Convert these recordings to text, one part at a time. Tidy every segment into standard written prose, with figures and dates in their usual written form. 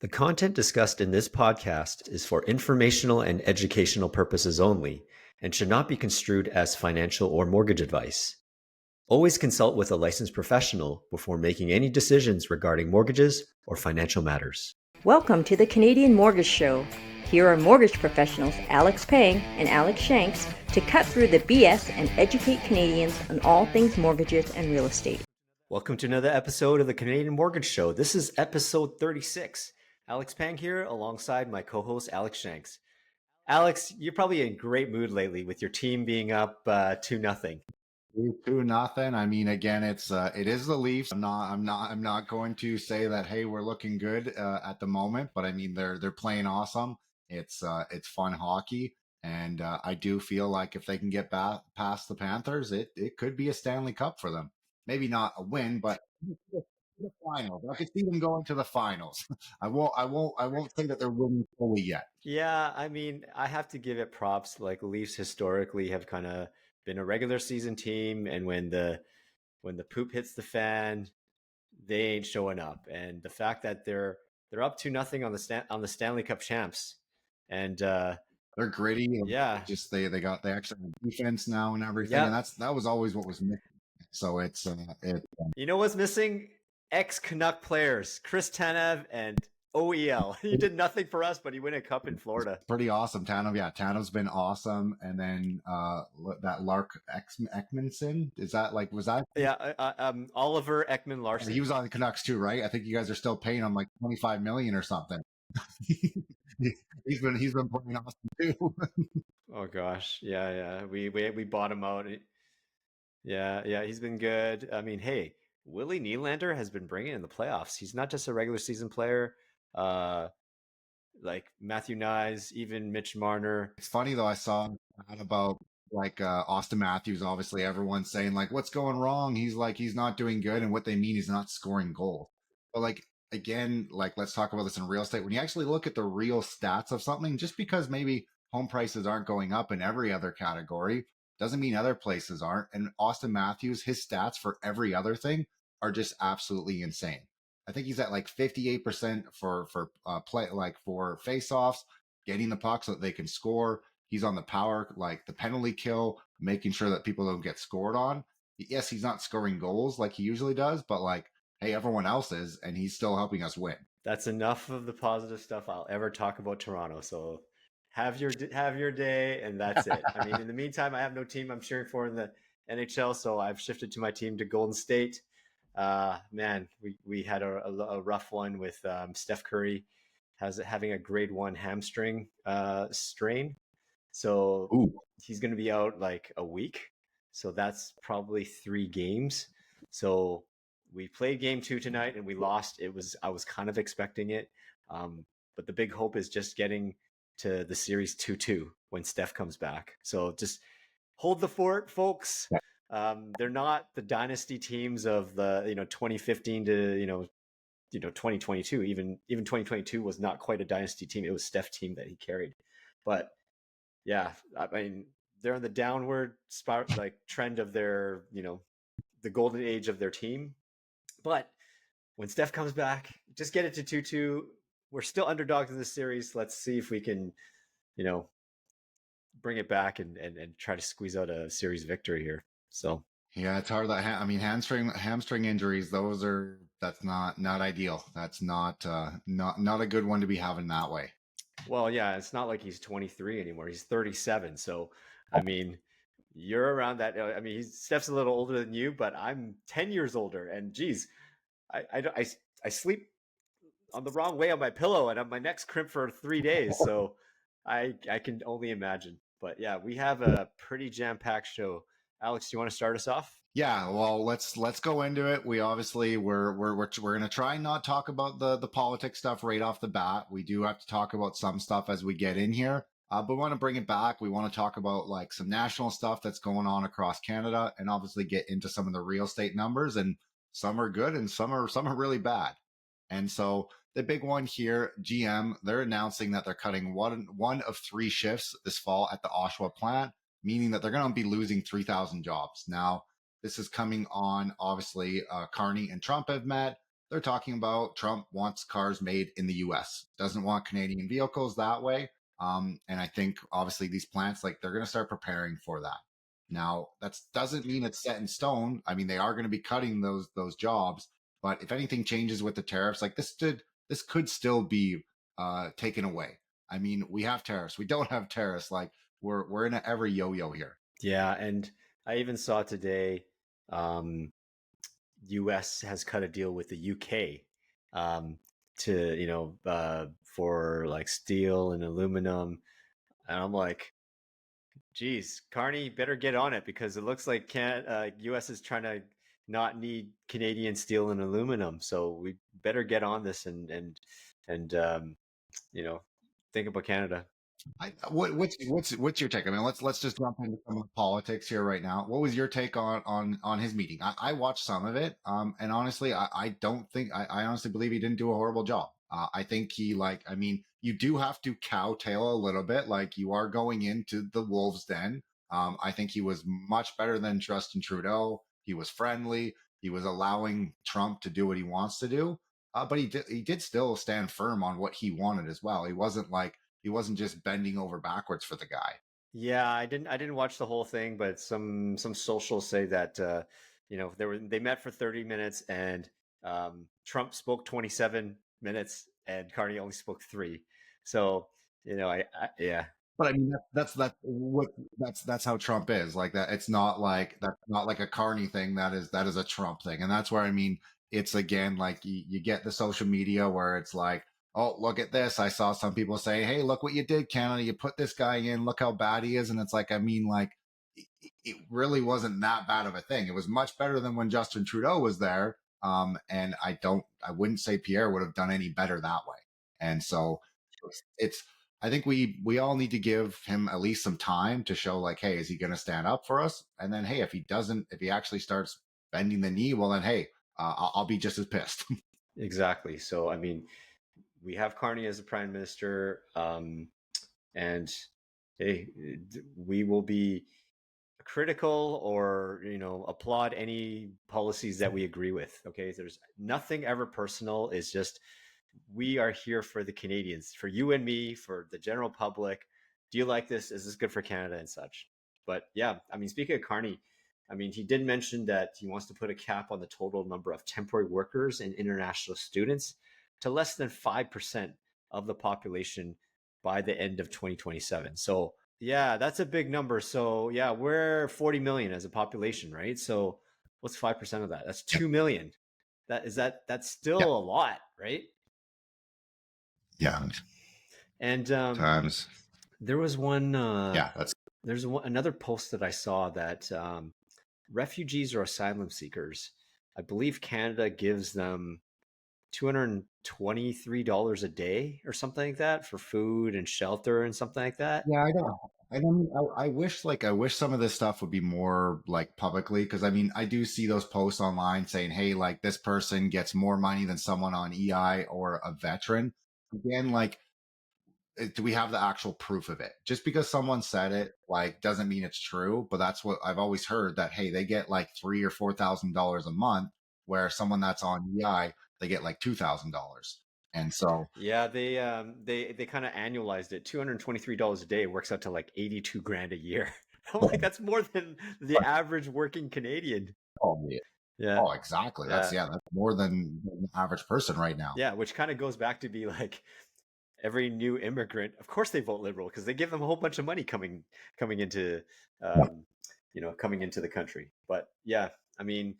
The content discussed in this podcast is for informational and educational purposes only and should not be construed as financial or mortgage advice. Always consult with a licensed professional before making any decisions regarding mortgages or financial matters. Welcome to the Canadian Mortgage Show. Here are mortgage professionals Alex Pang and Alex Shanks to cut through the BS and educate Canadians on all things mortgages and real estate. Welcome to another episode of the Canadian Mortgage Show. This is episode 36. Alex Pang here alongside my co-host Alex Shanks. Alex, you're probably in great mood lately with your team being up 2-0. 2-0. I mean, again, it is the Leafs. I'm not going to say that, hey, we're looking good at the moment, but I mean, they're playing awesome. It's fun hockey, and I do feel like if they can get past the Panthers, it could be a Stanley Cup for them. Maybe not a win, but the finals. I could see them going to the finals. I won't say that they're winning fully yet. Yeah, I mean, I have to give it props. Like Leafs historically have kind of been a regular season team, and when the poop hits the fan, they ain't showing up. And the fact that they're up 2-0 on the Stanley Cup champs, and they're gritty. And yeah, just they actually have defense now and everything, yeah. and that was always what was missing. So it's you know what's missing? Ex-Canuck players, Chris Tanev and OEL. He did nothing for us, but he won a cup in Florida. Pretty awesome. Tanev's been awesome. And then that Lark Ekmanson, was that? Yeah, Oliver Ekman-Larsson. He was on the Canucks too, right? I think you guys are still paying him like $25 million or something. he's been playing awesome too. Oh gosh, yeah. We bought him out. Yeah, he's been good. I mean, hey, Willie Nylander has been bringing in the playoffs. He's not just a regular season player. Like Matthew Nyes, even Mitch Marner. It's funny though. I saw about Austin Matthews. Obviously, everyone's saying like, "What's going wrong?" He's not doing good, and what they mean is not scoring goals. But again, let's talk about this in real estate. When you actually look at the real stats of something, just because maybe home prices aren't going up in every other category doesn't mean other places aren't. And Austin Matthews, his stats for every other thing are just absolutely insane. I think he's at 58% for play, for face-offs, getting the puck so that they can score. He's on the power, the penalty kill, making sure that people don't get scored on. Yes, he's not scoring goals like he usually does, but hey, everyone else is, and he's still helping us win. That's enough of the positive stuff I'll ever talk about Toronto. So have your day, and that's it. I mean, in the meantime, I have no team I'm cheering for in the NHL, so I've shifted to my team to Golden State. Man, we had a rough one with Steph Curry having a grade 1 hamstring strain, so he's going to be out a week. So that's probably 3 games. So we played game 2 tonight and we lost. I was kind of expecting it, but the big hope is just getting to the series 2-2 when Steph comes back. So just hold the fort, folks. They're not the dynasty teams of the 2015 to 2022. Even 2022 was not quite a dynasty team. It was Steph's team that he carried. But yeah, I mean, they're in the downward trend of their the golden age of their team. But when Steph comes back, just get it to 2-2. We're still underdogs in this series. Let's see if we can, bring it back and try to squeeze out a series victory here. So yeah, it's hard. Hamstring injuries. That's not ideal. That's not a good one to be having that way. Well, yeah, it's not like he's 23 anymore. He's 37. So, I mean, you're around that. I mean, Steph's a little older than you, but I'm 10 years older. And geez, I sleep on the wrong way on my pillow, and my neck's crimped for 3 days. So I can only imagine. But yeah, we have a pretty jam-packed show. Alex, do you want to start us off? Yeah, well, let's go into it. We obviously we're going to try and not talk about the politics stuff right off the bat. We do have to talk about some stuff as we get in here, but we want to bring it back. We want to talk about some national stuff that's going on across Canada, and obviously get into some of the real estate numbers. And some are good, and some are really bad. And so the big one here, GM, they're announcing that they're cutting one of 3 shifts this fall at the Oshawa plant, meaning that they're going to be losing 3,000 jobs. Now, this is coming on, obviously, Carney and Trump have met. they're talking about Trump wants cars made in the US, doesn't want Canadian vehicles that way. And I think obviously these plants, like they're going to start preparing for that. Now, that doesn't mean it's set in stone. I mean, they are going to be cutting those jobs, but if anything changes with the tariffs, like this could still be taken away. I mean, we have tariffs, we don't have tariffs. Like we're in a every yo-yo here. Yeah, and I even saw today, um, U.S. has cut a deal with the UK, to for like steel and aluminum, and I'm like, geez, Carney, better get on it because it looks like can U.S. is trying to not need Canadian steel and aluminum, so we better get on this and you know think about Canada. What's your take? I mean, let's just jump into some of the politics here right now. What was your take on his meeting? I watched some of it, and honestly, I don't think I honestly believe he didn't do a horrible job. I think he like I mean, you do have to cowtail a little bit, like you are going into the wolves' den. I think he was much better than Justin Trudeau. He was friendly. He was allowing Trump to do what he wants to do, but he did still stand firm on what he wanted as well. He wasn't just bending over backwards for the guy. Yeah, I didn't watch the whole thing, but some socials say that they met for 30 minutes and Trump spoke 27 minutes and Carney only spoke 3. So, yeah. But I mean, that's how Trump is. Like that, it's not like that's not like a Carney thing. That is a Trump thing, and that's where I mean, it's again like you get the social media where it's like, oh, look at this. I saw some people say, hey, look what you did, Canada. You put this guy in. Look how bad he is, and it's like, I mean, like it really wasn't that bad of a thing. It was much better than when Justin Trudeau was there. And I wouldn't say Pierre would have done any better that way. And so it's I think we all need to give him at least some time to show like, hey, is he going to stand up for us? And then, hey, if he doesn't, if he actually starts bending the knee, well, then, hey, I'll be just as pissed. Exactly. So, I mean, we have Carney as the prime minister, and hey, we will be critical or applaud any policies that we agree with. Okay, there's nothing ever personal. It's just we are here for the Canadians, for you and me, for the general public. Do you like this? Is this good for Canada and such? But yeah, I mean, speaking of Carney, I mean, he did mention that he wants to put a cap on the total number of temporary workers and international students to less than 5% of the population by the end of 2027. So yeah, that's a big number. So yeah, we're 40 million as a population, right? So what's 5% of that? That's 2 million. That's still Yeah. a lot, right? Yeah. And Times. there was one. Yeah. That's Another post that I saw that refugees or asylum seekers, I believe Canada gives them $223 a day or something like that for food and shelter and something like that. yeah. I wish some of this stuff would be more like publicly because I mean I do see those posts online saying, hey, like this person gets more money than someone on EI or a veteran. Again, like do we have the actual proof of it? Just because someone said it, like, doesn't mean it's true. But that's what I've always heard that hey, they get like $3,000 or $4,000 a month, where someone that's on EI they get like $2,000, and so Yeah, they kind of annualized it. $223 a day works out to like 82 grand a year. I'm like, that's more than the average working Canadian. oh yeah, Yeah, oh exactly. That's yeah, yeah, that's more than the average person right now. yeah. Which kind of goes back to be like every new immigrant. Of course, they vote Liberal because they give them a whole bunch of money coming into coming into the country. But yeah, I mean,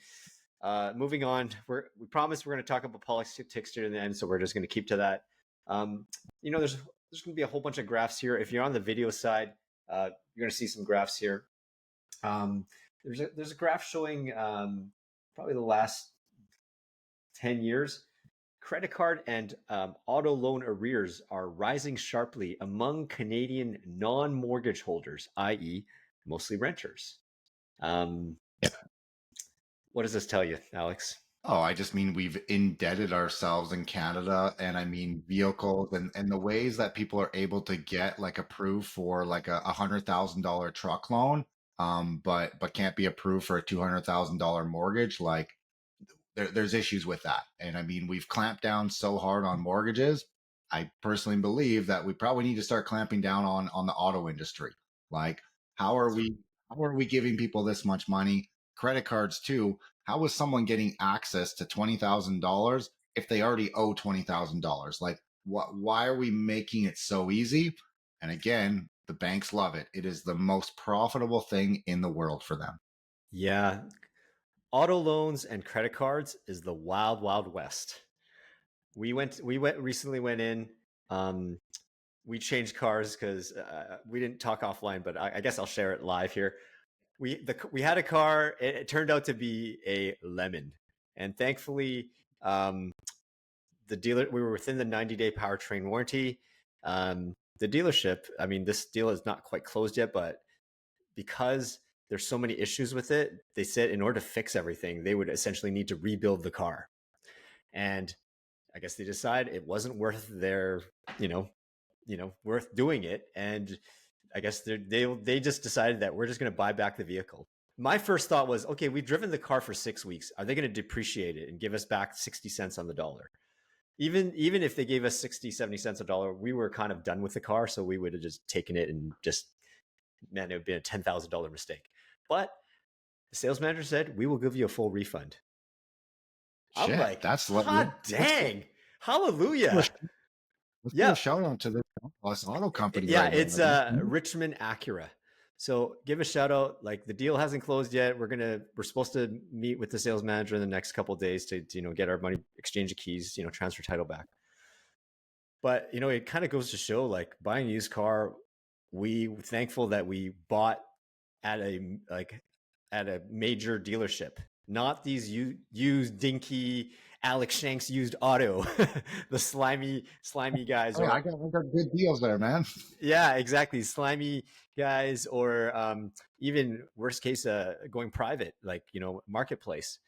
moving on, we promised we're going to talk about politics here in the end, so we're just going to keep to that. There's going to be a whole bunch of graphs here. If you're on the video side, you're going to see some graphs here. There's a graph showing probably the last 10 years. Credit card and auto loan arrears are rising sharply among Canadian non-mortgage holders, i.e., mostly renters. What does this tell you, Alex? Oh, I just mean we've indebted ourselves in Canada, and I mean vehicles and the ways that people are able to get like approved for like a $100,000 truck loan, but can't be approved for a $200,000 mortgage. Like there's issues with that. And I mean, we've clamped down so hard on mortgages. I personally believe that we probably need to start clamping down on the auto industry. Like, how are we giving people this much money? Credit cards too. How is someone getting access to $20,000 if they already owe $20,000? Like, why are we making it so easy? And again, the banks love it. It is the most profitable thing in the world for them. Yeah, auto loans and credit cards is the wild, wild west. Recently went in. We changed cars because we didn't talk offline, but I guess I'll share it live here. We had a car. It turned out to be a lemon, and thankfully, the dealer, we were within the 90-day powertrain warranty. The dealership, I mean, this deal is not quite closed yet, but because there's so many issues with it, they said in order to fix everything, they would essentially need to rebuild the car. And I guess they decided it wasn't worth their, worth doing it. And I guess they just decided that we're just going to buy back the vehicle. My first thought was, okay, we've driven the car for 6 weeks. Are they going to depreciate it and give us back 60 cents on the dollar? Even if they gave us 60, 70 cents a dollar, we were kind of done with the car. So we would have just taken it and just, man, it would be a $10,000 mistake. But the sales manager said, we will give you a full refund. I'm like, that's hot dang, hallelujah. Let's give a shout out to this auto company. Yeah, right, it's Richmond Acura. So give a shout out. Like, the deal hasn't closed yet. We're supposed to meet with the sales manager in the next couple of days to get our money, exchange the keys, transfer title back. But it kind of goes to show, like, buying a used car, we were thankful that we bought at a major dealership, not these used dinky Alex Shanks used auto, the slimy guys. Oh, I got good deals there, man. Yeah, exactly. Slimy guys, or even worst case, going private, like, marketplace.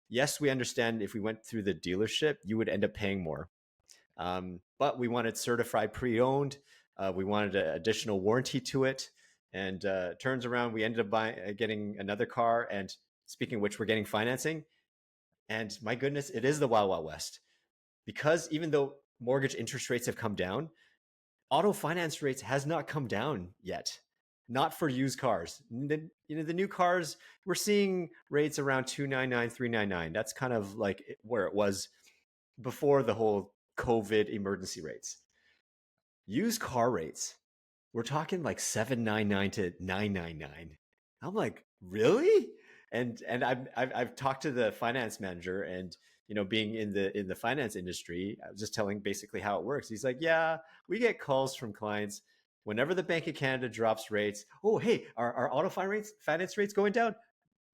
Yes, we understand if we went through the dealership, you would end up paying more. But we wanted certified pre-owned. We wanted an additional warranty to it. And turns around, we ended up getting another car. And speaking of which, we're getting financing. And my goodness, it is the Wild Wild West. Because even though mortgage interest rates have come down, auto finance rates has not come down yet. Not for used cars. The new cars, we're seeing rates around 299, 399. That's kind of like where it was before the whole COVID emergency rates. Used car rates, we're talking like 799 to 999. I'm like, really? And I've talked to the finance manager, and being in the finance industry, I was just telling basically how it works. He's like, yeah, we get calls from clients whenever the Bank of Canada drops rates. Oh, hey, are auto finance rates going down?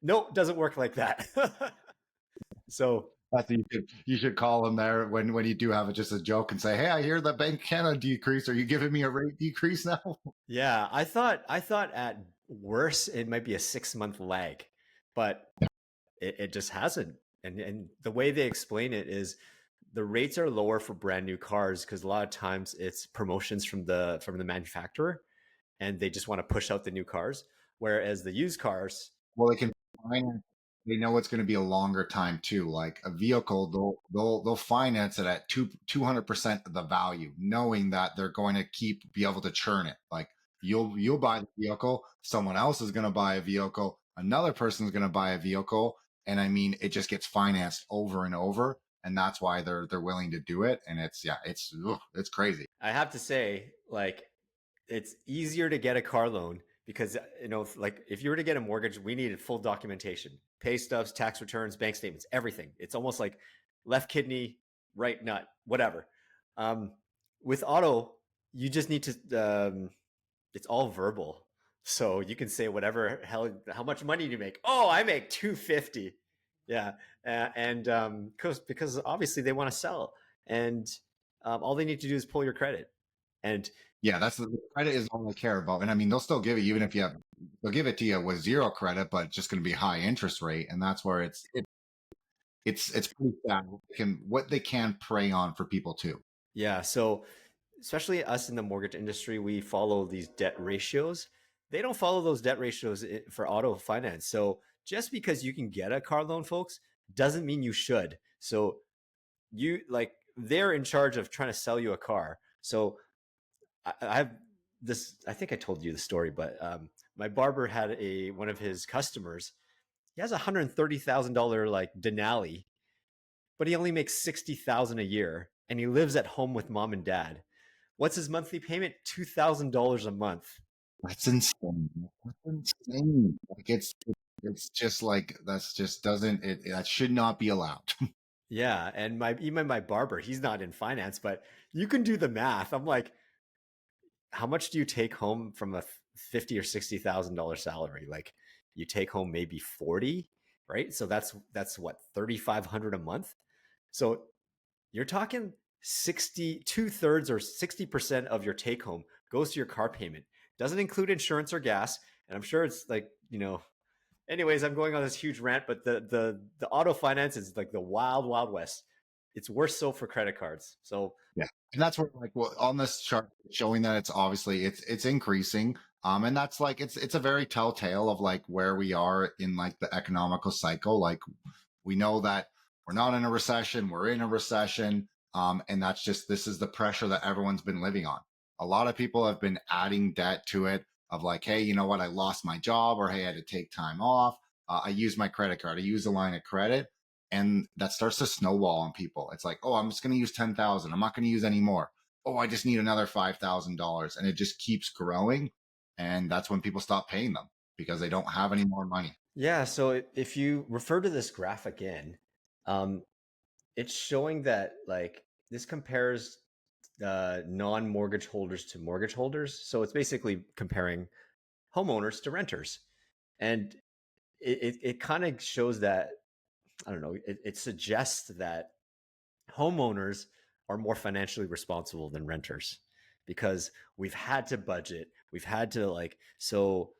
No, it doesn't work like that. So you should call them there when you do have it, just a joke, and say, hey, I hear the Bank of Canada decrease. Are you giving me a rate decrease now? Yeah, I thought at worst it might be a 6-month lag, but it just hasn't. And the way they explain it is the rates are lower for brand new cars because a lot of times it's promotions from the manufacturer, and they just want to push out the new cars. Whereas the used cars, well, they know it's going to be a longer time too. Like a vehicle, they'll finance it at 200% of the value, knowing that they're going to be able to churn it. Like, you'll buy the vehicle, someone else is going to buy a vehicle, another person is going to buy a vehicle, and I mean, it just gets financed over and over, and that's why they're willing to do it. And it's crazy. I have to say, like, it's easier to get a car loan because, like, if you were to get a mortgage, we needed full documentation, pay stubs, tax returns, bank statements, everything. It's almost like left kidney, right nut, whatever. With auto, you just need to, it's all verbal. So you can say whatever, how much money do you make? Oh, I make $250. Yeah. Because obviously they want to sell, and all they need to do is pull your credit. And yeah, that's the credit is all they care about. And I mean, they'll still give it, even if they'll give it to you with zero credit, but just going to be high interest rate. And that's where it's pretty sad what they can prey on for people too. Yeah. So especially us in the mortgage industry, we follow these debt ratios. They don't follow those debt ratios for auto finance. So just because you can get a car loan, folks, doesn't mean you should. So you like they're in charge of trying to sell you a car. So I have this. I think I told you the story, but my barber had one of his customers. He has $130,000 like Denali, but he only makes 60,000 a year, and he lives at home with mom and dad. What's his monthly payment? $2,000 a month. That's insane. That's insane. Like it's just like that's just doesn't it that should not be allowed. Yeah, and even my barber, he's not in finance, but you can do the math. I'm like, how much do you take home from a 50 or $60,000 salary? Like, you take home maybe 40, right? So that's what 3,500 a month. So you're talking 60, 2/3 or 60% of your take home goes to your car payment. Doesn't include insurance or gas. And I'm sure it's like, anyways, I'm going on this huge rant, but the auto finance is like the wild west. It's worse so for credit cards. So Yeah, and that's where like well on this chart showing that it's obviously it's increasing. And that's like it's a very telltale of like where we are in like the economical cycle. Like we know that we're not in a recession, we're in a recession. And that's just this is the pressure that everyone's been living on. A lot of people have been adding debt to it of like, hey, you know what, I lost my job, or hey, I had to take time off. I used my credit card, I used a line of credit, and that starts to snowball on people. It's like, oh, I'm just going to use 10,000. I'm not going to use any more. Oh, I just need another $5,000, and it just keeps growing. And that's when people stop paying them because they don't have any more money. yeah, so if you refer to this graph again, um, it's showing that like this compares non-mortgage holders to mortgage holders. So it's basically comparing homeowners to renters, and it kind of shows that I don't know. It suggests that homeowners are more financially responsible than renters because we've had to budget. We've had to like so.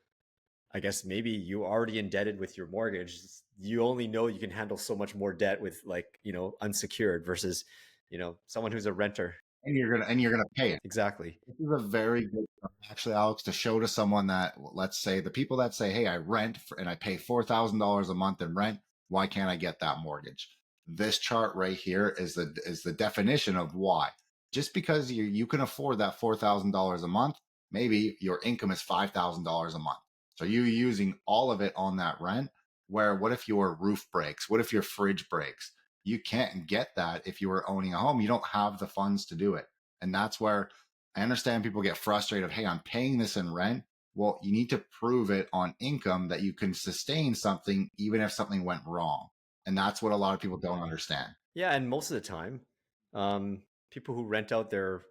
I guess maybe you already indebted with your mortgage. You only know you can handle so much more debt with like unsecured versus someone who's a renter. And you're gonna pay it. Exactly. This is a very good actually, Alex, to show to someone that let's say the people that say, hey, I rent and I pay $4,000 a month in rent. Why can't I get that mortgage? This chart right here is the definition of why. Just because you can afford that $4,000 a month, maybe your income is $5,000 a month. So you're using all of it on that rent. Where what if your roof breaks? What if your fridge breaks? You can't get that if you were owning a home. You don't have the funds to do it. And that's where I understand people get frustrated of, hey, I'm paying this in rent. Well, you need to prove it on income that you can sustain something even if something went wrong. And that's what a lot of people don't understand. Yeah, and most of the time, people who rent out their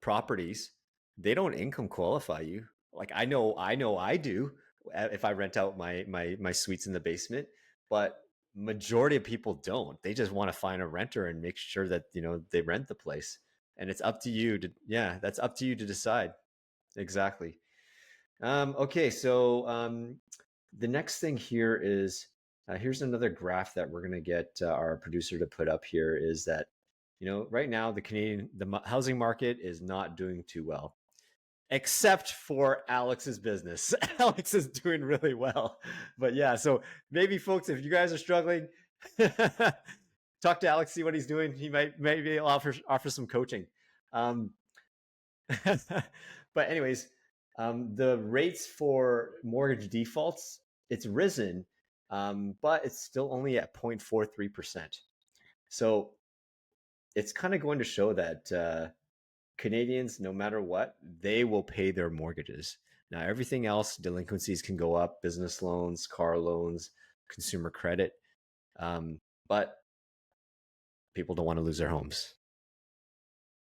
properties, they don't income qualify you. Like I know I do if I rent out my suites in the basement, but majority of people don't. They just want to find a renter and make sure that they rent the place. And it's up to you to yeah, that's up to you to decide. Exactly. Okay, so the next thing here is here's another graph that we're going to get our producer to put up here is that right now the housing market is not doing too well, except for Alex's business. Alex is doing really well, but yeah. So maybe folks, if you guys are struggling, talk to Alex, see what he's doing. He might maybe offer some coaching. Um, but anyways, the rates for mortgage defaults it's risen, but it's still only at 0.43%. So it's kind of going to show that Canadians, no matter what, they will pay their mortgages. Now, everything else, delinquencies can go up, business loans, car loans, consumer credit, but people don't want to lose their homes.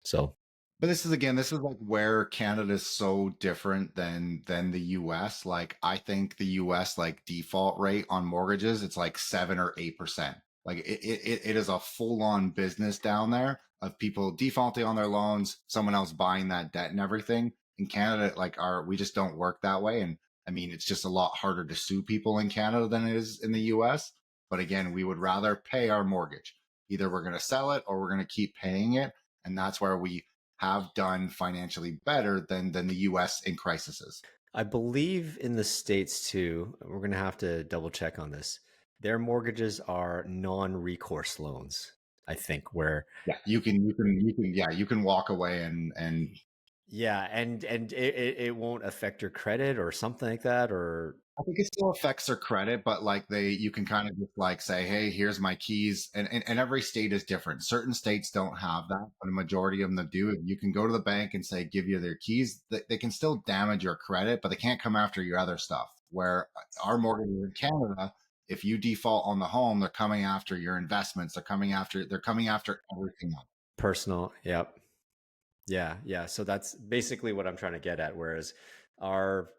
So, But this is like where Canada is so different than the US. Like I think the US like default rate on mortgages, it's like 7 or 8%. Like it is a full on business down there of people defaulting on their loans, someone else buying that debt and everything. In Canada, like we just don't work that way. And I mean, it's just a lot harder to sue people in Canada than it is in the US. But again, we would rather pay our mortgage. Either we're going to sell it or we're going to keep paying it. And that's where we have done financially better than the US in crises. I believe in the States too, we're going to have to double check on this. their mortgages are non-recourse loans, I think, where Yeah, you can walk away and yeah, and it won't affect your credit or something like that, or I think it still affects their credit, but like you can kind of just like say, hey, here's my keys. And every state is different. Certain states don't have that, but a majority of them do. You can go to the bank and say, give you their keys. They can still damage your credit, but they can't come after your other stuff. Where our mortgages in Canada, if you default on the home, they're coming after your investments. They're coming after everything else. personal. Yep. Yeah, yeah. So that's basically what I'm trying to get at. Whereas our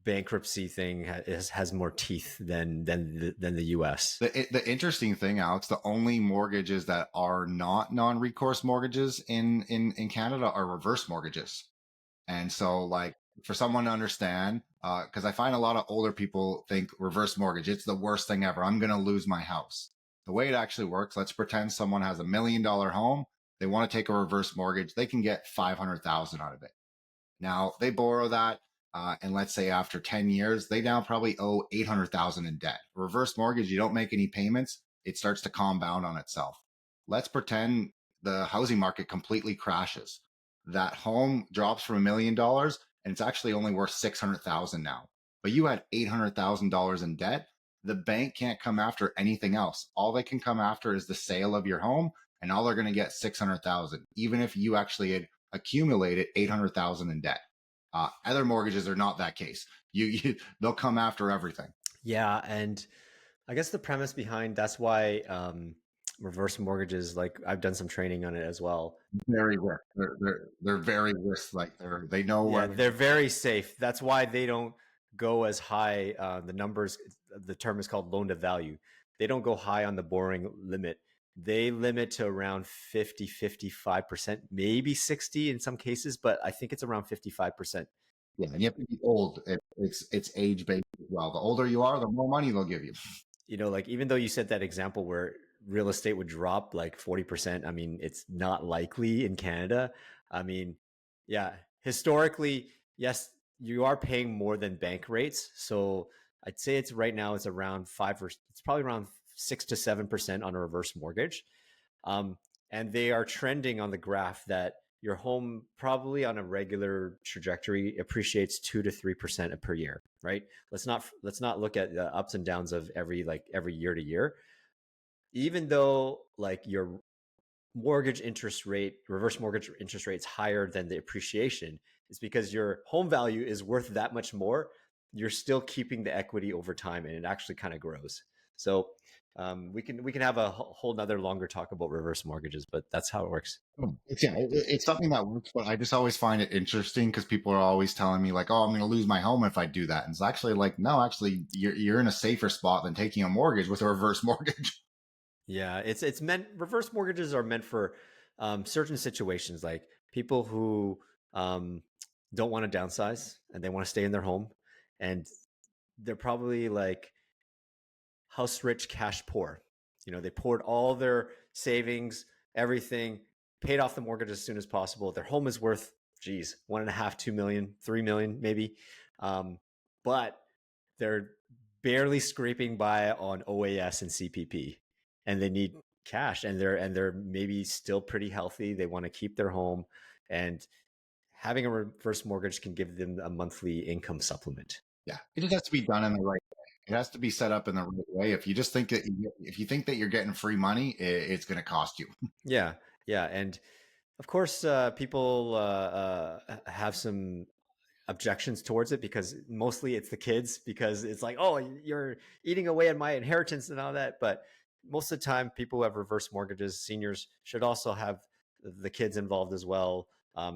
bankruptcy thing has more teeth than the U.S. The interesting thing, Alex, the only mortgages that are not non-recourse mortgages in Canada are reverse mortgages. And so, like, for someone to understand, because I find a lot of older people think reverse mortgage, it's the worst thing ever. I'm going to lose my house. The way it actually works, let's pretend someone has $1 million home. They want to take a reverse mortgage. They can get 500,000 out of it. Now they borrow that, and let's say after 10 years, they now probably owe 800,000 in debt. Reverse mortgage, you don't make any payments, it starts to compound on itself. Let's pretend the housing market completely crashes. That home drops from $1 million, and it's actually only worth 600,000 now. But you had $800,000 in debt. The bank can't come after anything else. All they can come after is the sale of your home, and all they're going to get 600,000, even if you actually had accumulated 800,000 in debt. Other mortgages are not that case. They'll come after everything. Yeah, and I guess the premise behind that's why reverse mortgages, like I've done some training on it as well. Very risk. They're very risk. Like they know Yeah, what. they're very safe. That's why they don't go as high. The numbers, the term is called loan to value. They don't go high on the borrowing limit. They limit to around 50, 55%, maybe 60 in some cases, but I think it's around 55%. Yeah, and you have to be old. It's age based as well. The older you are, the more money they'll give you. Like even though you said that example where real estate would drop like 40%, I mean, it's not likely in Canada. I mean, yeah, historically, yes, you are paying more than bank rates. So I'd say it's right now it's around it's probably around 6 to 7% on a reverse mortgage. And they are trending on the graph that your home probably on a regular trajectory appreciates 2 to 3% per year, right? Let's not look at the ups and downs of every year to year. Even though like your mortgage interest rate, reverse mortgage interest rate's higher than the appreciation, is because your home value is worth that much more. You're still keeping the equity over time, and it actually kind of grows. So we can have a whole nother longer talk about reverse mortgages, but that's how it works. It's something that works, but I just always find it interesting because people are always telling me like, "Oh, I'm going to lose my home if I do that." And it's actually like, no, actually, you're in a safer spot than taking a mortgage with a reverse mortgage. Yeah, it's meant reverse mortgages are meant for certain situations, like people who don't want to downsize and they want to stay in their home, and they're probably like house rich, cash poor. They poured all their savings, everything, paid off the mortgage as soon as possible. Their home is worth, geez, 1.5, 2 million, 3 million, maybe. But they're barely scraping by on OAS and CPP, and they need cash, and they're maybe still pretty healthy. They want to keep their home, and having a reverse mortgage can give them a monthly income supplement. Yeah, it just has to be done in the right way. It has to be set up in the right way. If you just think that if you think that you're getting free money, it's going to cost you. Yeah, yeah, and of course, people have some objections towards it because mostly it's the kids, because it's like, oh, you're eating away at my inheritance and all that. But most of the time, people who have reverse mortgages, seniors, should also have the kids involved as well,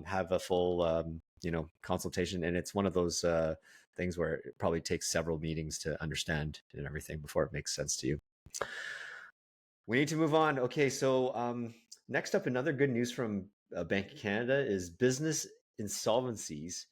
have a full consultation, and it's one of those things where it probably takes several meetings to understand and everything before it makes sense to you. We need to move on. Okay, so next up, another good news from Bank of Canada is business insolvencies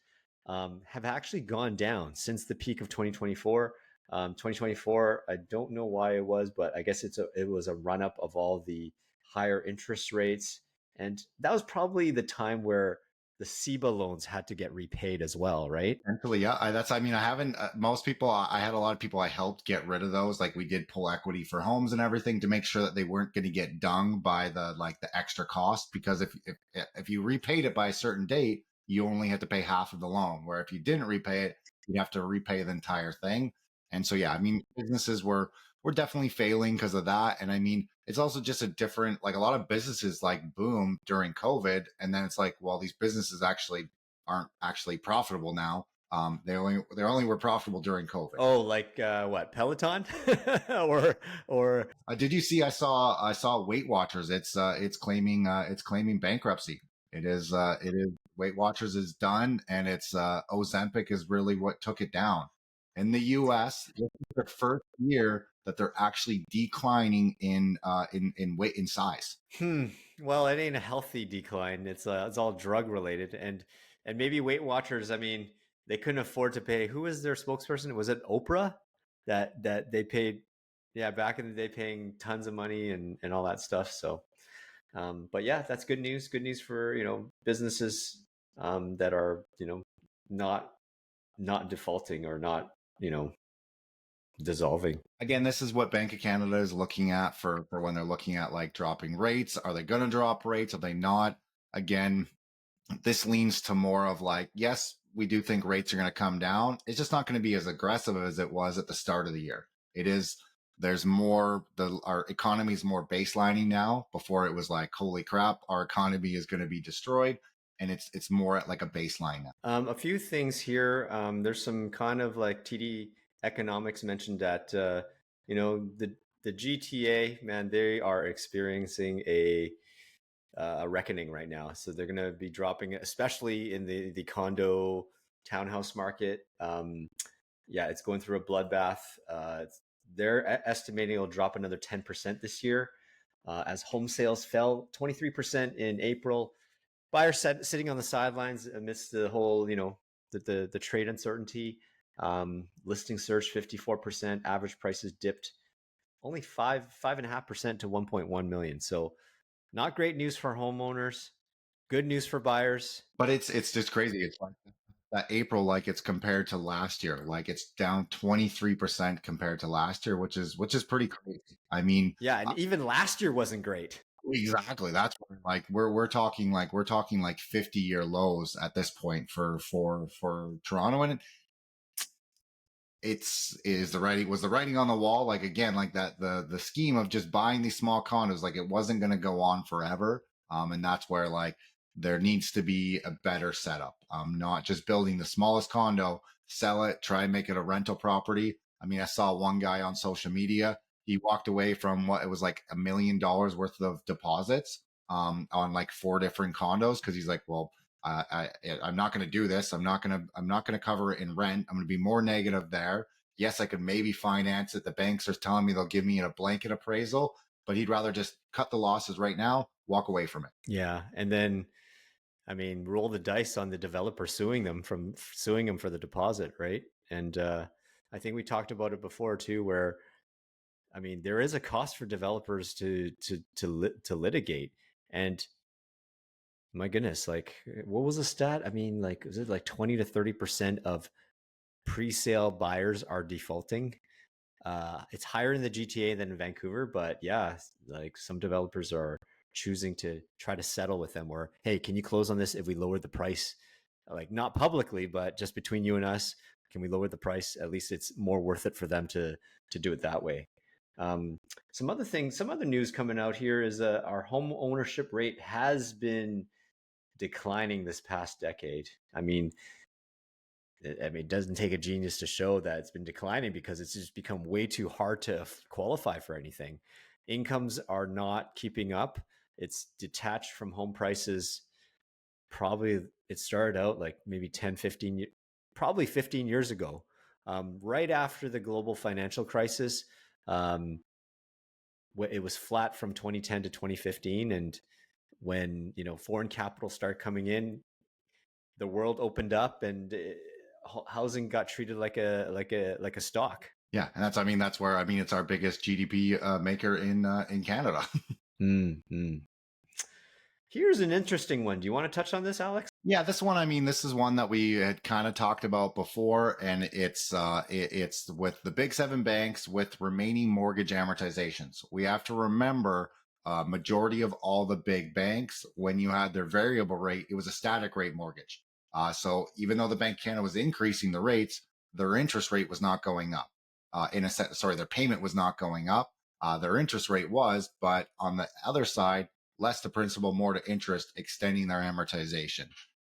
have actually gone down since the peak of 2024. 2024, I don't know why it was, but I guess it was a run up of all the higher interest rates, and that was probably the time where the SEBA loans had to get repaid as well, right? Essentially, yeah. I mean, I haven't. Most people, I had a lot of people I helped get rid of those. Like we did pull equity for homes and everything to make sure that they weren't going to get dung by the extra cost. Because if you repaid it by a certain date, you only had to pay half of the loan. Where if you didn't repay it, you'd have to repay the entire thing. And so, yeah, I mean, businesses were definitely failing because of that. And I mean, it's also just a different, like a lot of businesses like boomed during COVID, and then it's like, well, these businesses actually aren't actually profitable now. They only were profitable during COVID. Oh, like what, Peloton? or Did you see? I saw Weight Watchers. It's claiming bankruptcy. It is Weight Watchers is done, and it's Ozempic is really what took it down. In the U.S., this is the first year that they're actually declining in weight in size. Well, it ain't a healthy decline. It's all drug related, and maybe Weight Watchers. I mean, they couldn't afford to pay. Who was their spokesperson? Was it Oprah that they paid? Yeah, back in the day, paying tons of money and all that stuff. So, but yeah, that's good news. Good news for businesses that are not defaulting or not dissolving. Again, this is what Bank of Canada is looking at for when they're looking at like dropping rates. Are they going to drop rates? Are they not? Again, this leans to more of like, yes, we do think rates are going to come down. It's just not going to be as aggressive as it was at the start of the year. It is. There's more. Our economy is more baselining now. Before it was like, holy crap, our economy is going to be destroyed, and it's more at like a baseline now. A few things here. There's some kind of like TD Economics mentioned that the GTA, man, they are experiencing a reckoning right now. So they're going to be dropping, especially in the condo townhouse market. Yeah, it's going through a bloodbath. They're estimating it'll drop another 10% this year, as home sales fell 23% in April. Buyers sitting on the sidelines amidst the whole, the trade uncertainty. Listing surged 54%. Average prices dipped only 5.5% to 1.1 million. So not great news for homeowners. Good news for buyers. But it's just crazy. It's like that April, like it's compared to last year, like it's down 23% compared to last year, which is pretty crazy. I mean, yeah, and even last year wasn't great. Exactly. That's like we're talking like 50-year lows at this point for Toronto, and was the writing on the wall. Like again, like that the scheme of just buying these small condos, like it wasn't going to go on forever. And that's where like there needs to be a better setup. Not just building the smallest condo, sell it, try and make it a rental property. I mean, I saw one guy on social media. He walked away from what it was like $1 million worth of deposits on like 4 different condos because he's like, well, I'm not going to do this. I'm not going to cover it in rent. I'm going to be more negative there. Yes, I could maybe finance it. The banks are telling me they'll give me a blanket appraisal, but he'd rather just cut the losses right now, walk away from it. Yeah, and then I mean, roll the dice on the developer suing them for the deposit, right? And I think we talked about it before too, where I mean, there is a cost for developers to litigate, and my goodness, like what was the stat? I mean, like was it like 20 to 30% of pre-sale buyers are defaulting? It's higher in the GTA than in Vancouver, but yeah, like some developers are choosing to try to settle with them, or hey, can you close on this if we lower the price? Like not publicly, but just between you and us, can we lower the price? At least it's more worth it for them to do it that way. Some other news coming out here is our home ownership rate has been declining this past decade. I mean, it doesn't take a genius to show that it's been declining because it's just become way too hard to qualify for anything. Incomes are not keeping up. It's detached from home prices. Probably it started out like maybe 10, 15, probably 15 years ago, right after the global financial crisis. It was flat from 2010 to 2015. And when, foreign capital started coming in, the world opened up and housing got treated like a stock. Yeah, and that's where it's our biggest GDP maker in Canada. Mm-hmm. Here's an interesting one. Do you want to touch on this, Alex? Yeah, this one, I mean, this is one that we had kind of talked about before, and it's with the big seven banks with remaining mortgage amortizations. We have to remember, majority of all the big banks, when you had their variable rate, it was a static rate mortgage. So even though the Bank of Canada was increasing the rates, their interest rate was not going up. Their payment was not going up. Their interest rate was, but on the other side, less to principal, more to interest, extending their amortization.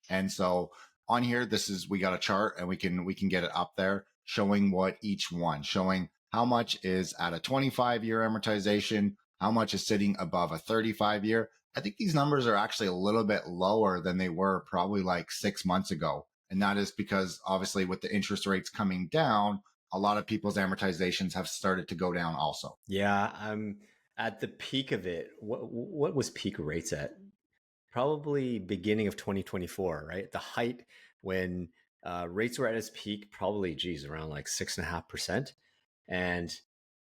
And so on here, we got a chart, and we can get it up there showing what each one, showing how much is at a 25-year amortization, how much is sitting above a 35-year. I think these numbers are actually a little bit lower than they were probably like 6 months ago. And that is because obviously with the interest rates coming down, a lot of people's amortizations have started to go down also. Yeah, I'm at the peak of it. What was peak rates at? Probably beginning of 2024, right? The height when rates were at its peak, probably, geez, around like 6.5%. And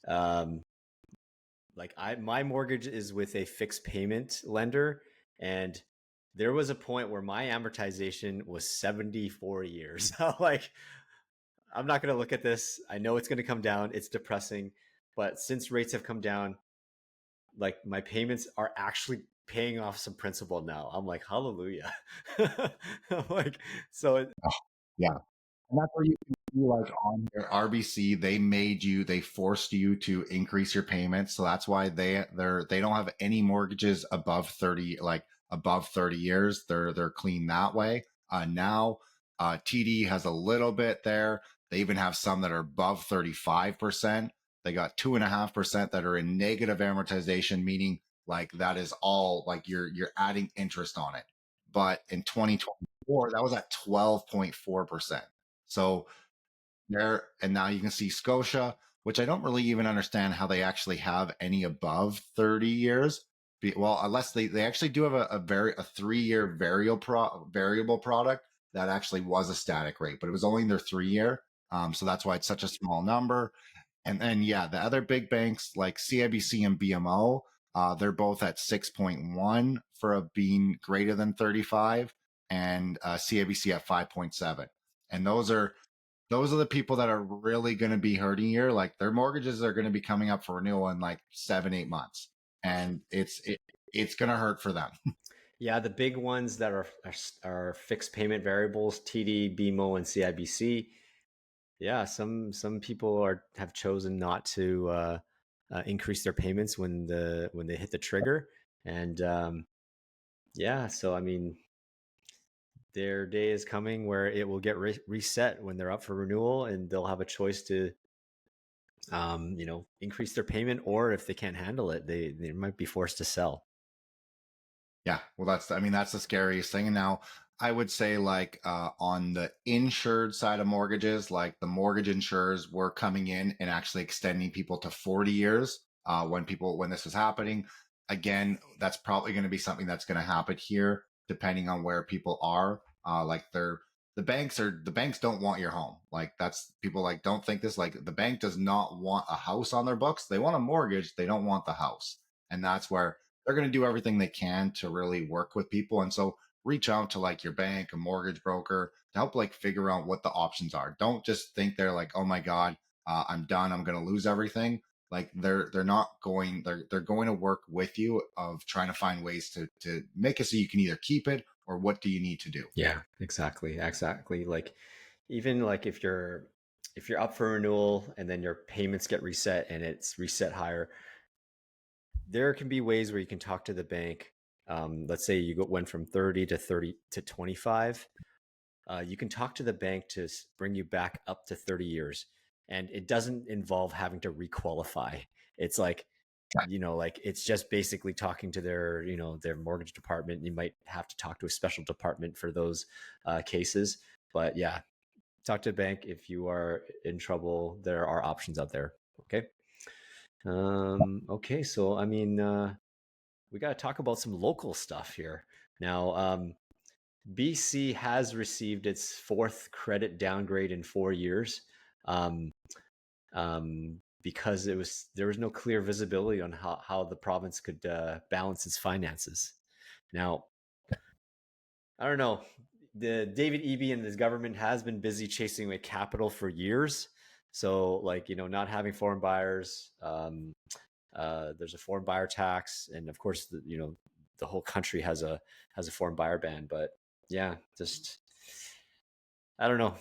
um, like my mortgage is with a fixed payment lender, and there was a point where my amortization was 74 years. Like, I'm not going to look at this. I know it's going to come down. It's depressing, but since rates have come down, like my payments are actually paying off some principal now. I'm like, hallelujah. I'm like, so Oh, yeah. And that's where you can see, like, on your RBC, they forced you to increase your payments. So that's why they don't have any mortgages above 30, like above 30 years. They're clean that way. Now TD has a little bit there. They even have some that are above 35%. They got 2.5% that are in negative amortization, meaning like that is all like you're adding interest on it. But in 2024, that was at 12.4%. So there, and now you can see Scotia, which I don't really even understand how they actually have any above 30 years. Well, unless they actually do have a 3-year variable product that actually was a static rate, but it was only their 3-year. So that's why it's such a small number. And then, yeah, the other big banks like CIBC and BMO, they're both at 6.1 for a being greater than 35, and CIBC at 5.7. And those are the people that are really going to be hurting here. Like their mortgages are going to be coming up for renewal in like 7-8 months, and it's going to hurt for them. yeah, the big ones that are fixed payment variables, TD, BMO, and CIBC. Yeah, some people have chosen not to increase their payments when they hit the trigger, and yeah, so I mean, their day is coming where it will get reset when they're up for renewal, and they'll have a choice to increase their payment, or if they can't handle it, they might be forced to sell. Yeah, well, that's the scariest thing. And now I would say, like, on the insured side of mortgages, like the mortgage insurers were coming in and actually extending people to 40 years when this was happening. Again, that's probably going to be something that's going to happen here, depending on where people are. Like the banks don't want your home. Like that's people like don't think this. Like the bank does not want a house on their books. They want a mortgage. They don't want the house, and that's where they're going to do everything they can to really work with people. And so reach out to like your bank, a mortgage broker to help like figure out what the options are. Don't just think they're like, oh my God, I'm done. I'm going to lose everything. Like they're not going, they're going to work with you of trying to find ways to make it so you can either keep it or what do you need to do. Yeah, exactly. Like even like if you're up for renewal and then your payments get reset and it's reset higher, there can be ways where you can talk to the bank. Let's say you went from 30 to 25. You can talk to the bank to bring you back up to 30 years. And it doesn't involve having to requalify. It's like, like it's just basically talking to their mortgage department. You might have to talk to a special department for those cases. But yeah, talk to the bank if you are in trouble. There are options out there. Okay. Okay. So, I mean, we got to talk about some local stuff here. Now, BC has received its fourth credit downgrade in 4 years, um, because there was no clear visibility on how the province could balance its finances. Now, I don't know. The David Eby and his government has been busy chasing away capital for years. So, like, not having foreign buyers. There's a foreign buyer tax, and of course, the whole country has a foreign buyer ban. But yeah, just I don't know.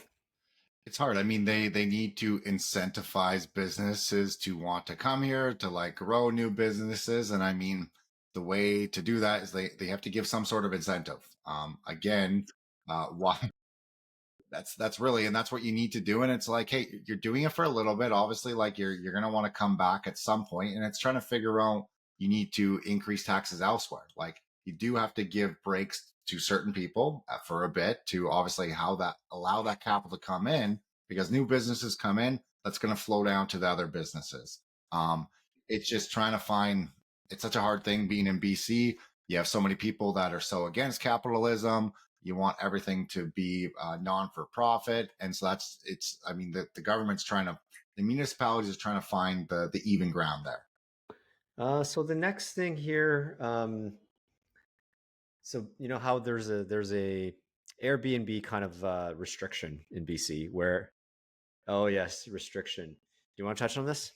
It's hard. I mean, they need to incentivize businesses to want to come here to like grow new businesses, and I mean, the way to do that is they have to give some sort of incentive. Again, why that's really and that's what you need to do, and it's like, hey, you're doing it for a little bit, obviously, like you're going to want to come back at some point, and it's trying to figure out you need to increase taxes elsewhere. Like you do have to give breaks to certain people for a bit to obviously how that allow that capital to come in, because new businesses come in, that's going to flow down to the other businesses. um it's just trying to find, it's such a hard thing being in BC. You have so many people that are so against capitalism. You want everything to be non for profit, and so it's. I mean, the government's trying to, the municipalities are trying to find the even ground there. So the next thing here, so how there's a Airbnb kind of restriction in BC where, oh yes, restriction. Do you want to touch on this?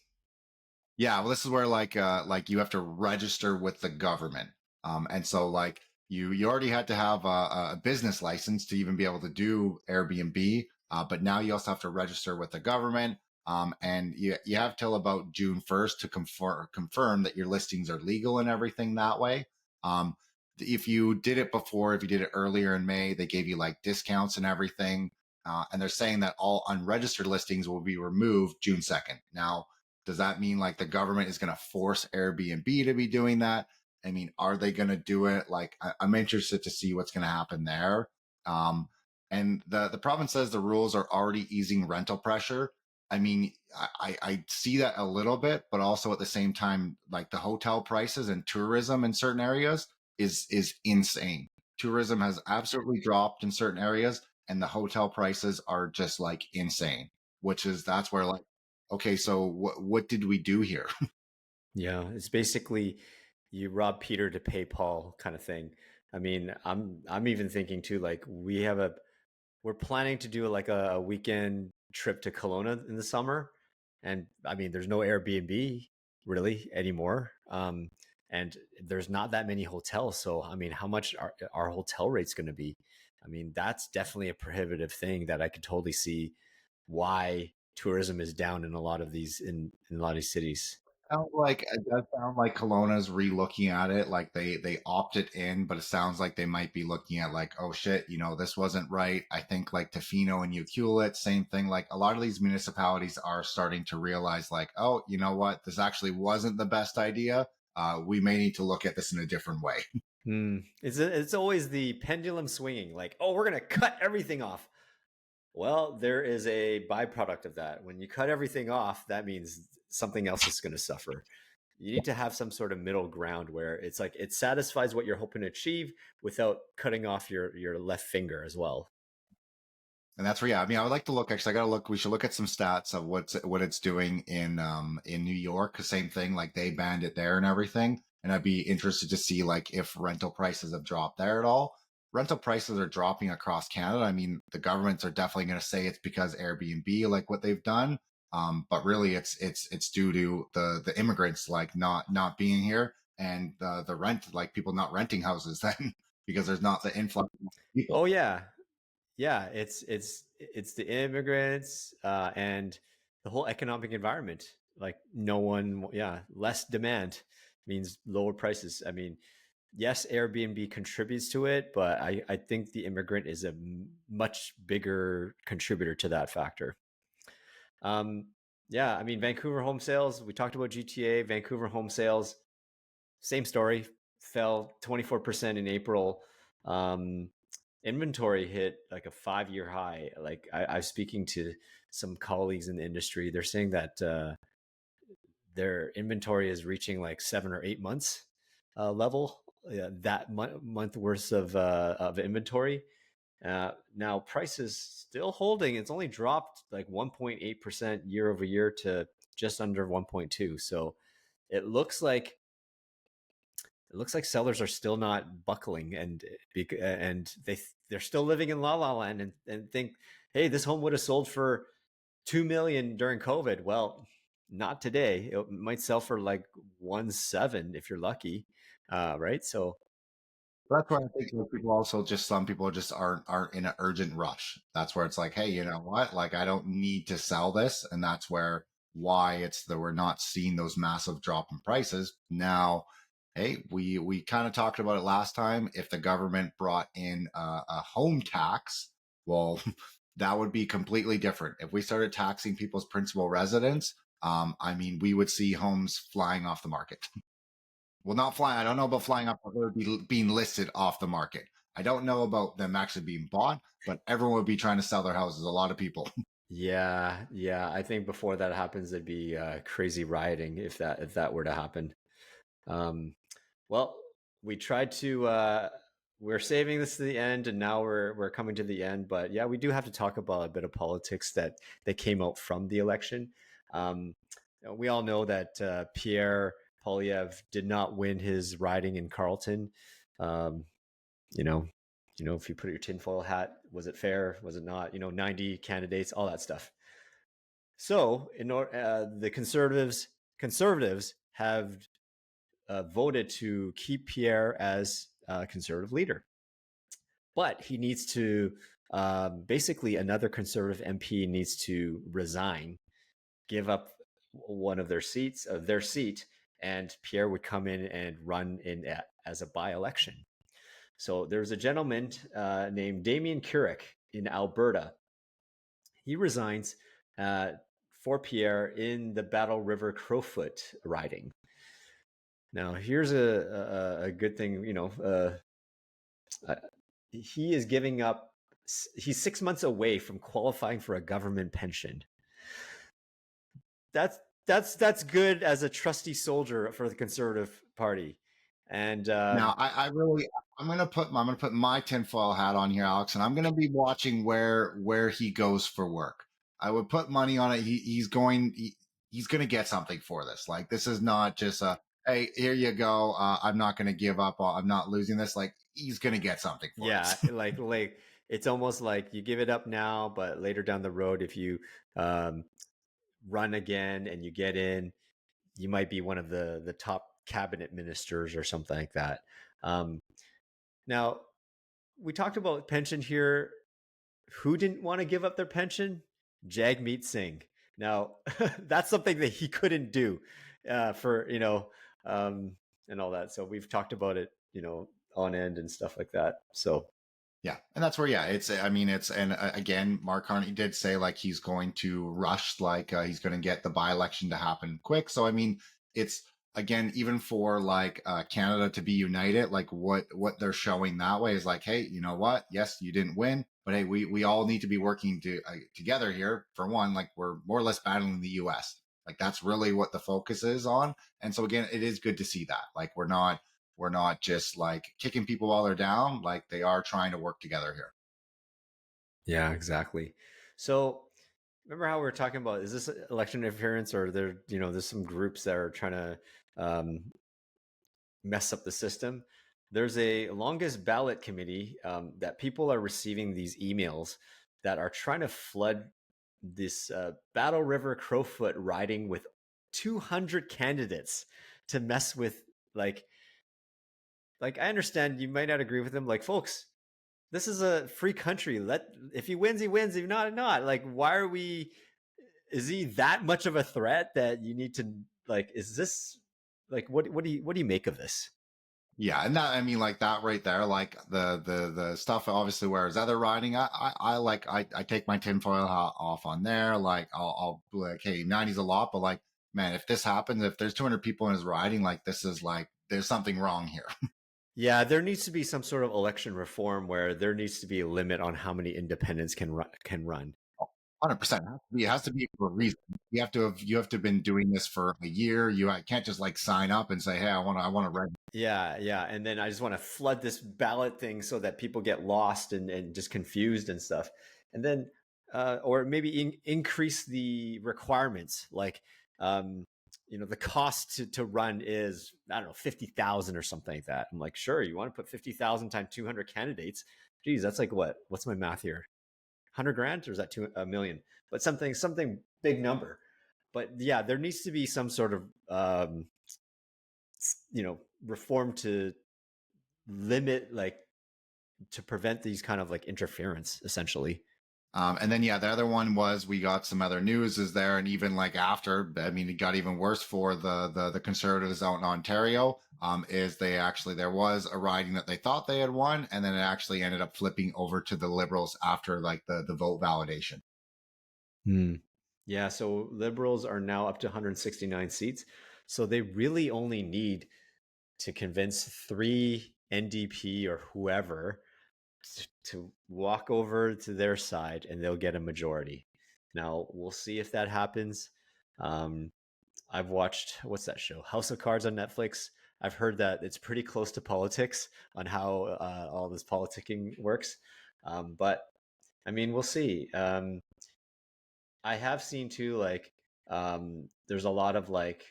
Yeah, well, this is where like you have to register with the government, and so like you already had to have a business license to even be able to do Airbnb, but now you also have to register with the government, and you have till about June 1st to confirm that your listings are legal and everything that way. Um, if you did it before, if you did it earlier in May, they gave you like discounts and everything, and they're saying that all unregistered listings will be removed June 2nd. Now, does that mean like the government is going to force Airbnb to be doing that? I mean, are they going to do it? Like, I'm interested to see what's going to happen there. Um, and the province says the rules are already easing rental pressure. I mean, I see that a little bit, but also at the same time, like the hotel prices and tourism in certain areas is insane. Tourism has absolutely dropped in certain areas, and the hotel prices are just like insane. Which is that's where like, okay, so what did we do here? Yeah, it's basically you rob Peter to pay Paul kind of thing. I mean, I'm even thinking too, like we're planning to do like a weekend trip to Kelowna in the summer, and I mean, there's no Airbnb really anymore, and there's not that many hotels. So I mean, how much are our hotel rates going to be? I mean, that's definitely a prohibitive thing that I could totally see why tourism is down in a lot of these in a lot of these cities. Sounds like it does sound like Kelowna's re-looking at it, like they opted in, but it sounds like they might be looking at like, oh shit, this wasn't right. I think like Tofino and Ucluelet, same thing. Like a lot of these municipalities are starting to realize like, oh, you know what, this actually wasn't the best idea. We may need to look at this in a different way. It's always the pendulum swinging, like, oh, we're gonna cut everything off. Well, there is a byproduct of that. When you cut everything off, that means something else is going to suffer. You need to have some sort of middle ground where it's like it satisfies what you're hoping to achieve without cutting off your left finger as well. And that's where, yeah. I mean, I would like to look. Actually, I got to look. We should look at some stats of what it's doing in New York. Same thing, like they banned it there and everything. And I'd be interested to see like if rental prices have dropped there at all. Rental prices are dropping across Canada. I mean, the governments are definitely going to say it's because Airbnb, like what they've done. But really, it's due to the immigrants like not being here, and the rent, like people not renting houses then because there's not the influx of people. Oh yeah, yeah. It's the immigrants and the whole economic environment. Like no one, yeah, less demand means lower prices. I mean, yes, Airbnb contributes to it, but I think the immigrant is a much bigger contributor to that factor. Um, yeah, I mean, Vancouver home sales, we talked about GTA, Vancouver home sales, same story, fell 24% in April. Um, Inventory hit like a 5-year high. Like I'm speaking to some colleagues in the industry, they're saying that their inventory is reaching like 7 or 8 months level, that month worth of inventory. Now prices still holding. It's only dropped like 1.8% year over year to just under 1.2. So it looks like it looks like sellers are still not buckling, and they're still living in la la land and think, hey, this home would have sold for 2 million during COVID. Well, not today. It might sell for like 1.7 if you're lucky, right? So That's why I think people also just some people just aren't in an urgent rush. That's where it's like, hey, you know what? Like I don't need to sell this, and that's where why it's that we're not seeing those massive drop in prices now. Hey, we kind of talked about it last time. If the government brought in a home tax, well, that would be completely different. If we started taxing people's principal residence, I mean, we would see homes flying off the market. Well, not flying. I don't know about flying off, but being listed off the market. I don't know about them actually being bought, but everyone would be trying to sell their houses. A lot of people. yeah, I think before that happens, there'd be crazy rioting if that were to happen. Well, we tried to. We're saving this to the end, and now we're coming to the end. But yeah, we do have to talk about a bit of politics that came out from the election. We all know that Pierre Poilievre did not win his riding in Carleton. You know, if you put your tinfoil hat, was it fair? Was it not? 90 candidates, all that stuff. So, the conservatives have voted to keep Pierre as conservative leader, but he needs to basically another conservative MP needs to resign, give up one of their seat, and Pierre would come in and run as a by-election. So there's a gentleman named Damien Carrick in Alberta. He resigns for Pierre in the Battle River Crowfoot riding. Now, here's a good thing, he is giving up. He's 6 months away from qualifying for a government pension. That's good as a trusty soldier for the Conservative Party. And now, I'm gonna put my tinfoil hat on here, Alex, and I'm gonna be watching where he goes for work. I would put money on it. He's going to get something for this. Like this is not just a hey, here you go. I'm not going to give up. I'm not losing this. Like he's going to get something for this. like it's almost like you give it up now, but later down the road, if you run again and you get in, you might be one of the top cabinet ministers or something like that. Now, we talked about pension here. Who didn't want to give up their pension? Jagmeet Singh. Now, that's something that he couldn't do for, and all that. So we've talked about it, on end and stuff like that. So yeah, and that's where and again, Mark Carney did say like he's going to rush, like he's going to get the by-election to happen quick. So I mean, it's again even for like Canada to be united, like what they're showing that way is like, hey, you know what? Yes, you didn't win, but hey, we all need to be working together here. For one, like we're more or less battling the U.S. Like that's really what the focus is on. And so again, it is good to see that like we're not just like kicking people while they're down, like they are trying to work together here. Yeah, exactly. So remember how we were talking about, is this election interference, or there's some groups that are trying to mess up the system? There's a longest ballot committee that people are receiving these emails that are trying to flood this Battle River Crowfoot riding with 200 candidates to mess with like I understand you might not agree with them. Like, folks, this is a free country. If he wins, he wins. If not. Like, why are we? Is he that much of a threat that you need to like? Is this like what do you make of this? Yeah, and that I mean, like that right there, like the stuff obviously where is other riding. I take my tinfoil hat off on there. Like I'll be like, hey, 90's a lot, but like, man, if this happens, if there's 200 people in his riding, like this is like there's something wrong here. Yeah, there needs to be some sort of election reform where there needs to be a limit on how many independents can run. 100%. It has to be for a reason. You have to have been doing this for a year. You can't just like sign up and say, hey, I want to register. Yeah. And then I just want to flood this ballot thing so that people get lost and just confused and stuff. And then, or maybe increase the requirements. Like, the cost to run is, I don't know, 50,000 or something like that. I'm like, sure, you want to put 50,000 times 200 candidates? Geez, that's like what? What's my math here? 100 grand, or is that a million? But something big number. But yeah, there needs to be some sort of reform to limit, like, to prevent these kind of like interference, essentially. And then, yeah, the other one was we got some other news is there. And even like after, I mean, it got even worse for the Conservatives out in Ontario. Is they actually, there was a riding that they thought they had won, and then it actually ended up flipping over to the Liberals after like the vote validation. Yeah, so Liberals are now up to 169 seats. So they really only need to convince 3 NDP or whoever to walk over to their side, and they'll get a majority. Now, we'll see if that happens. I've watched, what's that show? House of Cards on Netflix. I've heard that it's pretty close to politics on how all this politicking works. But I mean, we'll see. I have seen too, like, there's a lot of like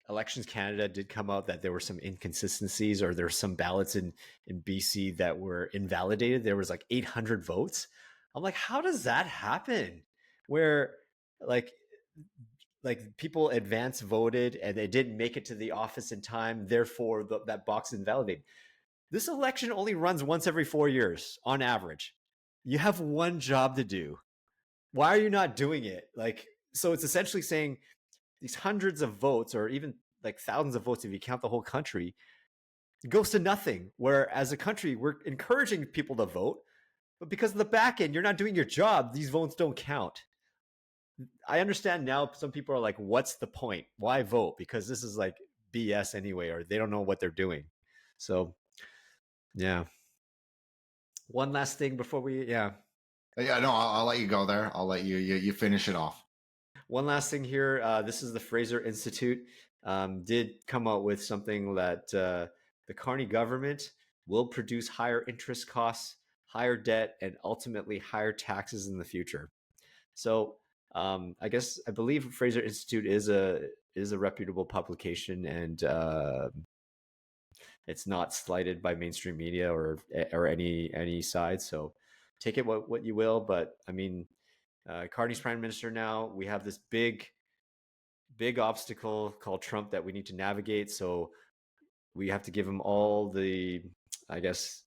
Elections Canada did come out that there were some inconsistencies, or there's some ballots in BC that were invalidated. There was like 800 votes. I'm like, how does that happen? Where like people advance voted and they didn't make it to the office in time, therefore that box is invalidated. This election only runs once every 4 years on average. You have one job to do. Why are you not doing it? Like, so it's essentially saying these hundreds of votes, or even like thousands of votes if you count the whole country, goes to nothing. Where as a country, we're encouraging people to vote, but because of the back end, you're not doing your job, these votes don't count. I understand now some people are like, what's the point? Why vote? Because this is like BS anyway, or they don't know what they're doing. So yeah. One last thing before we, Yeah, no, I'll let you go there. I'll let you finish it off. One last thing here. This is the Fraser Institute. Did come out with something that the Carney government will produce higher interest costs, higher debt, and ultimately higher taxes in the future. So I believe Fraser Institute is a reputable publication, and it's not slighted by mainstream media or any side. So take it what you will. But I mean, Carney's prime minister now. We have this big obstacle called Trump that we need to navigate. So we have to give him all the, I guess,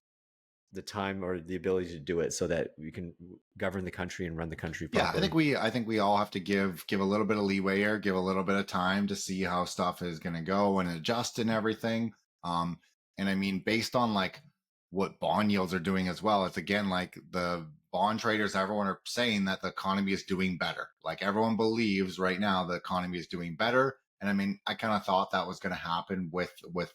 the time or the ability to do it so that we can govern the country and run the country properly. Yeah, I think we all have to give a little bit of leeway here, give a little bit of time to see how stuff is going to go and adjust and everything. And I mean, based on like what bond yields are doing as well, it's again like the bond traders, everyone are saying that the economy is doing better. Like everyone believes right now the economy is doing better. And I mean, I kind of thought that was going to happen with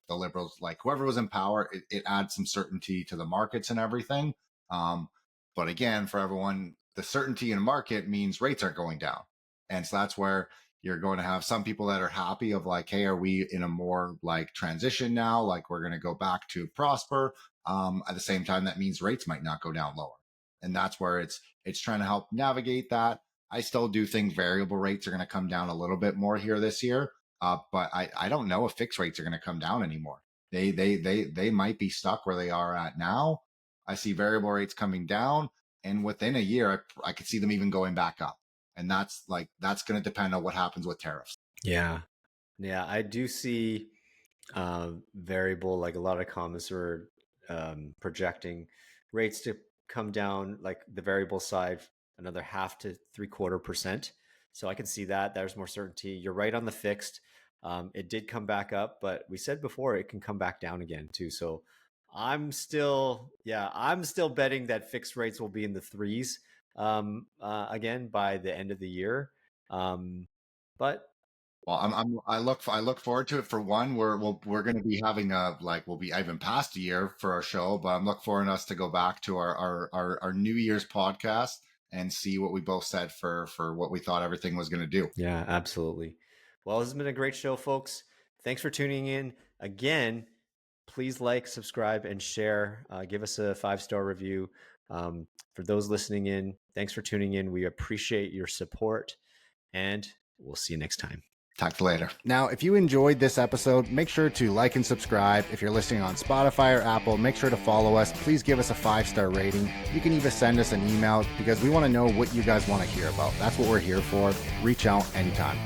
the Liberals, like whoever was in power, it adds some certainty to the markets and everything. But again, for everyone, the certainty in the market means rates aren't going down. And so that's where you're going to have some people that are happy of like, hey, are we in a more like transition now? Like we're going to go back to prosper. At the same time, that means rates might not go down lower. And that's where it's trying to help navigate that. I still do think variable rates are going to come down a little bit more here this year. But I don't know if fixed rates are going to come down anymore. They might be stuck where they are at now. I see variable rates coming down, and within a year, I could see them even going back up. And that's going to depend on what happens with tariffs. Yeah. I do see variable, like a lot of economists are projecting rates to come down, like the variable side, another 0.5 to 0.75%. So I can see that there's more certainty. You're right on the fixed. It did come back up, but we said before it can come back down again too. So I'm still betting that fixed rates will be in the 3s again by the end of the year. But well, I look forward to it. For one, we're going to be having I haven't passed a year for our show, but I'm looking forward to us to go back to our New Year's podcast and see what we both said for what we thought everything was going to do. Yeah, absolutely. Well, this has been a great show, folks. Thanks for tuning in. Again, please like, subscribe, and share. Give us a 5-star review. For those listening in, thanks for tuning in. We appreciate your support, and we'll see you next time. Talk to you later. Now, if you enjoyed this episode, make sure to like and subscribe. If you're listening on Spotify or Apple, make sure to follow us. Please give us a 5-star rating. You can even send us an email because we want to know what you guys want to hear about. That's what we're here for. Reach out anytime.